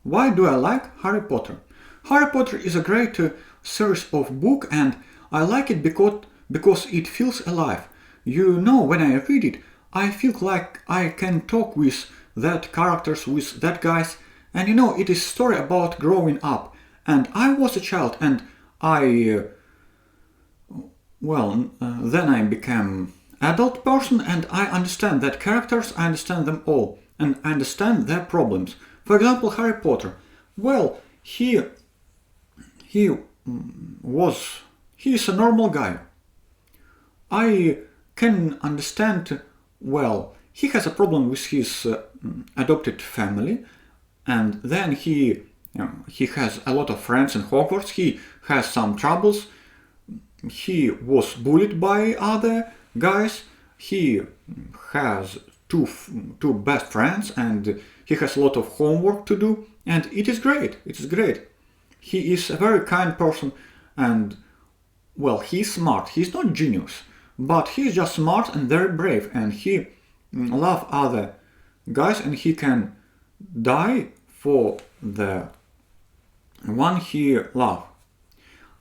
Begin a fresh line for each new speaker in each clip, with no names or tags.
Why do I like Harry Potter? Harry Potter is a great series of book, and I like it because it feels alive. You know, when I read it, I feel like I can talk with that characters, with that guys, and you know, it is story about growing up. And I was a child, and I then I became adult person, and I understand that characters, I understand them all, and I understand their problems. For example, Harry Potter. Well, he was he is a normal guy. I can understand. Well, he has a problem with his adopted family, and then he has a lot of friends in Hogwarts. He has some troubles. He was bullied by other guys. He has two best friends, and he has a lot of homework to do. And it is great. It is great. He is a very kind person, and well, he's smart. He's not genius, but he's just smart and very brave, and he love other guys, and he can die for the one he love.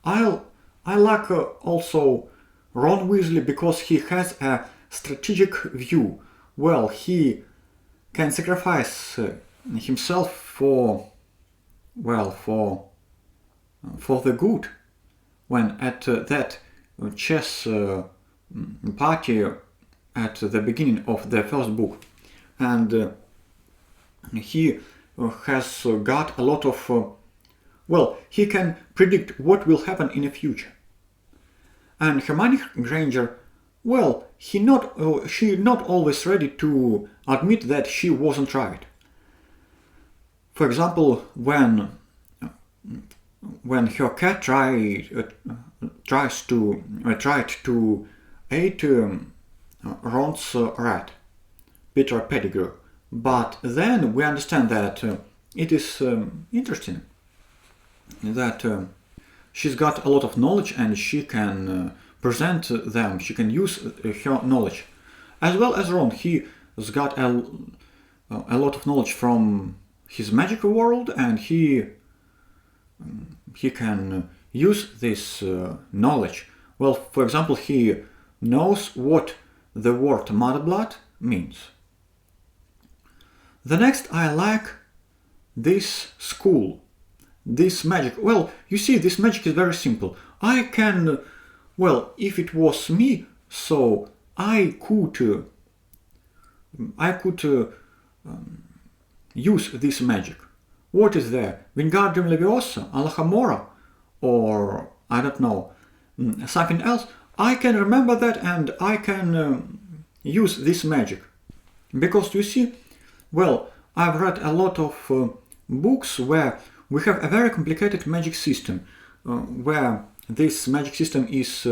I like also Ron Weasley because he has a strategic view. Well, he can sacrifice himself for well for the good. When at that chess party at the beginning of the first book, and he has got a lot of well, he can predict what will happen in the future. And Hermione Granger, well, she not always ready to admit that she wasn't right. For example, when her cat tried to eat Ron's rat, Peter Pettigrew, but then we understand that it is interesting that she's got a lot of knowledge, and she can present them. She can use her knowledge, as well as Ron. He has got a lot of knowledge from his magic world, and he can use this knowledge. Well, for example, he knows what the word Mudblood means. The next, I like this school, this magic. Well, you see, this magic is very simple. I can, well, if it was me, so I could use this magic. What is there? Wingardium Leviosa, Alohomora, or I don't know, something else. I can remember that, and I can use this magic. Because you see, well, I've read a lot of books where we have a very complicated magic system, where this magic system is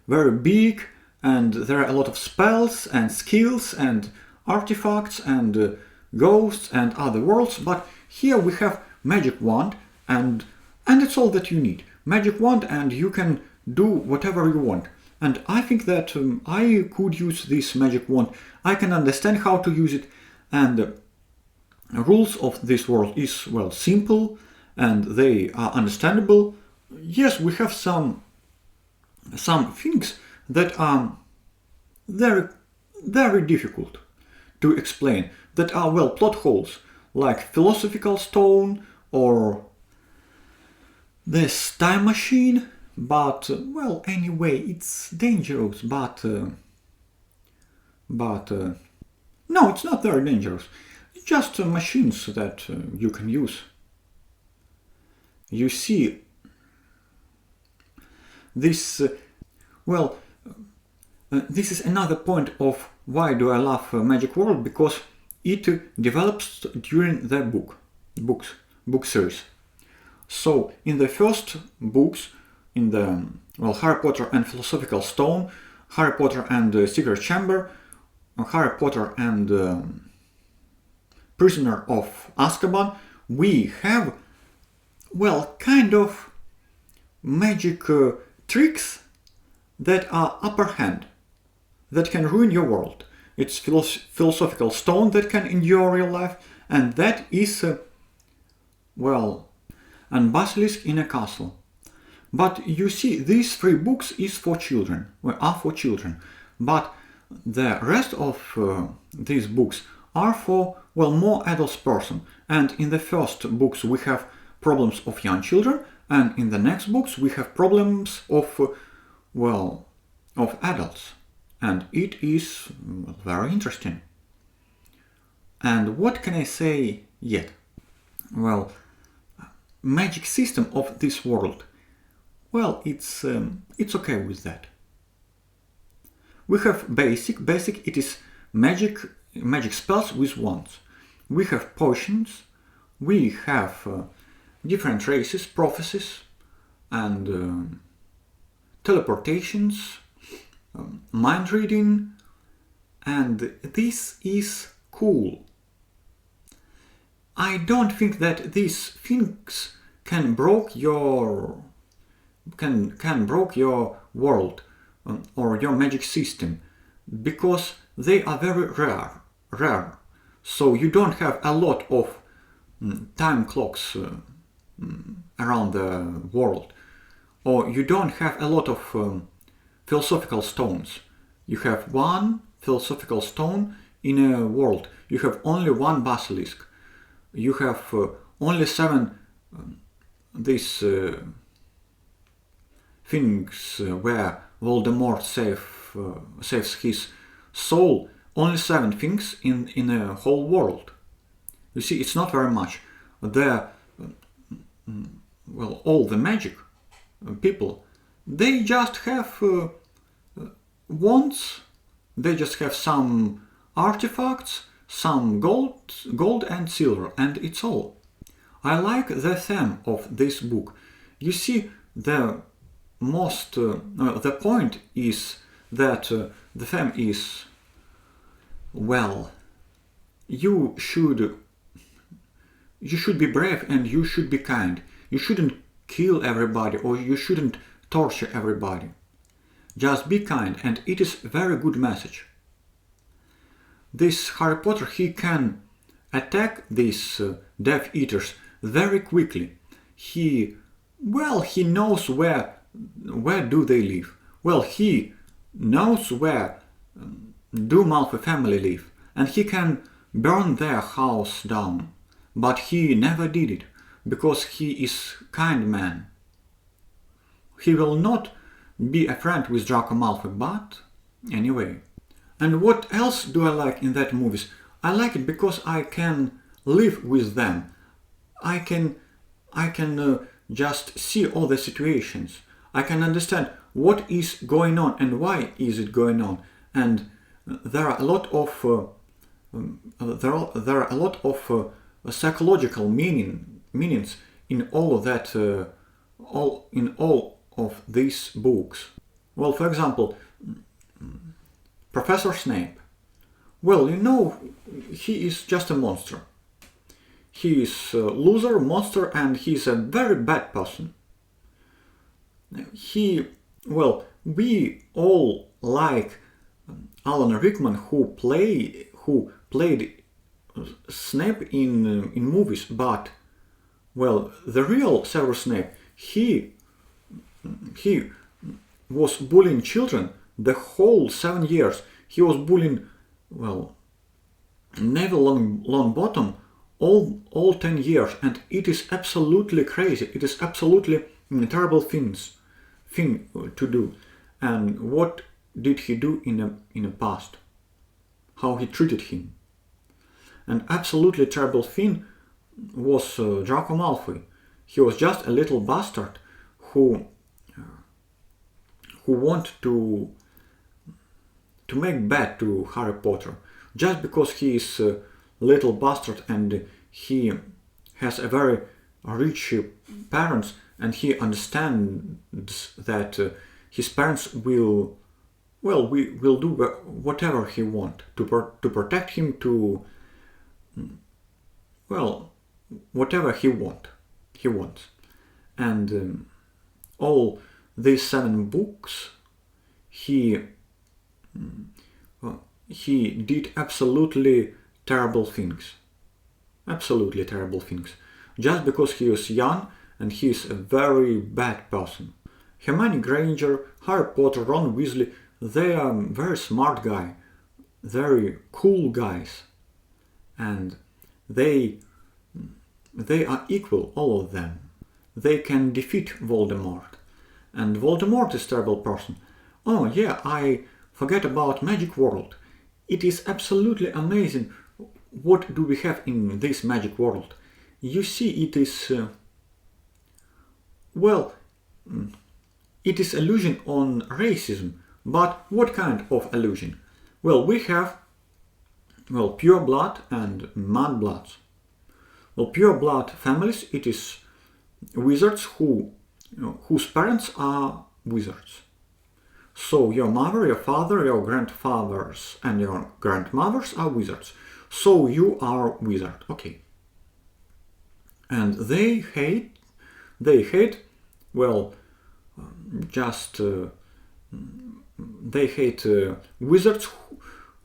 very big, and there are a lot of spells and skills and artifacts and ghosts and other worlds. But here we have magic wand, and it's all that you need. Magic wand, and you can do whatever you want. And I think that I could use this magic wand. I can understand how to use it, and the rules of this world is, well, simple, and they are understandable. Yes, we have some things that are very, very difficult to explain, that are, well, plot holes, like philosophical stone or this time machine. But well, anyway, it's dangerous, but no, it's not very dangerous. It's just machines that you can use. You see, this this is another point of why do I love Magic World, because it develops during the book series. So in the first books, in the, well, Harry Potter and Philosophical Stone, Harry Potter and the Secret Chamber, Harry Potter and Prisoner of Azkaban, we have, well, kind of magic tricks that are upper hand, that can ruin your world. It's philosophical stone that can endure real life, and that is well, and Basilisk in a Castle. But you see, these three books is for children, are for children. But the rest of these books are for, well, more adult person. And in the first books we have problems of young children, and in the next books we have problems of, well, of adults. And it is very interesting. And what can I say yet? Well, magic system of this world. Well, it's okay with that. We have basic. It is magic spells with wands. We have potions. We have different races, prophecies, and teleportations, mind reading, and this is cool. I don't think that these things can broke your world or your magic system, because they are very rare. So you don't have a lot of time clocks around the world, or you don't have a lot of philosophical stones. You have one philosophical stone in a world. You have only one basilisk. You have only 7 these things where Voldemort saves his soul. Only 7 things in a whole world. You see, it's not very much. All the magic people, they just have wands. They just have some artifacts, some gold and silver, and it's all. I like the theme of this book. You see, the point is that the theme is, well, you should be brave and you should be kind. You shouldn't kill everybody, or you shouldn't torture everybody. Just be kind, and it is a very good message. This Harry Potter, he can attack these Death Eaters very quickly. He knows where do they live. Well, he knows where do Malfoy family live, and he can burn their house down. But he never did it, because he is kind man. He will not be a friend with Draco Malfoy, but anyway. And what else do I like in that movies? I like it because I can live with them. I can just see all the situations. I can understand what is going on and why is it going on. And there are a lot of psychological meanings in all of that, in all of these books. Well, for example, Professor Snape. Well, you know, he is just a monster. He is a loser, monster, and he is a very bad person. We all like Alan Rickman, who played Snape in movies, but, well, the real Severus Snape, he was bullying children the whole 7 years. He was bullying, well, Neville Longbottom all 10 years, and it is absolutely crazy. It is absolutely terrible thing to do. And what did he do in the past? How he treated him? An absolutely terrible thing was Draco Malfoy. He was just a little bastard who wanted to make bad to Harry Potter, just because he is a little bastard and he has a very rich parents, and he understands that his parents will do whatever he want to protect him, to, well, whatever he wants. And all these 7 books, he did absolutely terrible things. just because he is young and he is a very bad person. Hermione Granger, Harry Potter, Ron Weasley, they are very smart guys, very cool guys, and they are equal, all of them. They can defeat Voldemort, and Voldemort is a terrible person. Oh yeah, I forget about Magic World. It is absolutely amazing. What do we have in this Magic World? You see, it is it is illusion on racism. But what kind of illusion? Well, we have pure blood and mud bloods. Well, pure blood families, it is wizards whose parents are wizards. So your mother, your father, your grandfathers and your grandmothers are wizards. So you are wizard, okay. And they hate, they hate wizards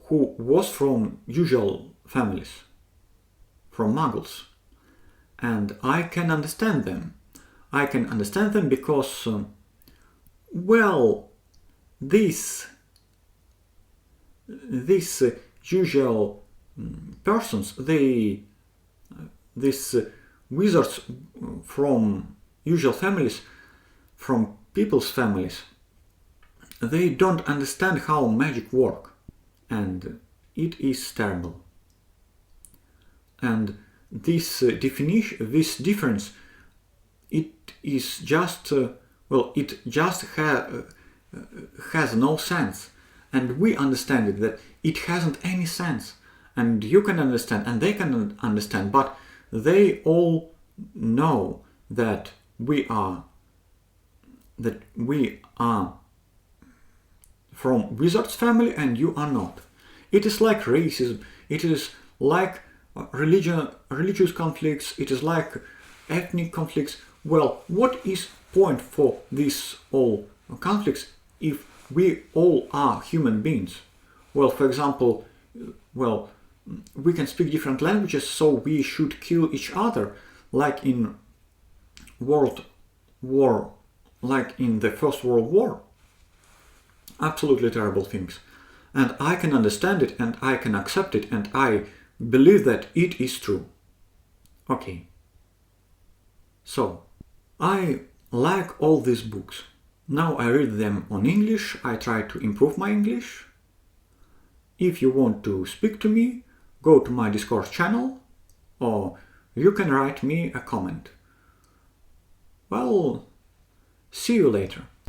who was from usual families, from muggles. And I can understand them. I can understand them because, these usual persons, these wizards from usual families, from people's families, they don't understand how magic works, and it is terrible. And this difference, it is just has no sense, and we understand it that it hasn't any sense, and you can understand and they can understand, but they all know that we are from wizard's family and you are not. It is like racism, it is like religious conflicts, it is like ethnic conflicts. Well, what is point for these all conflicts if we all are human beings? Well, for example, we can speak different languages, so we should kill each other, like in the First World War. Absolutely terrible things. And I can understand it and I can accept it and I believe that it is true. Okay. So, I like all these books. Now I read them on English, I try to improve my English. If you want to speak to me, go to my Discord channel, or you can write me a comment. Well, see you later.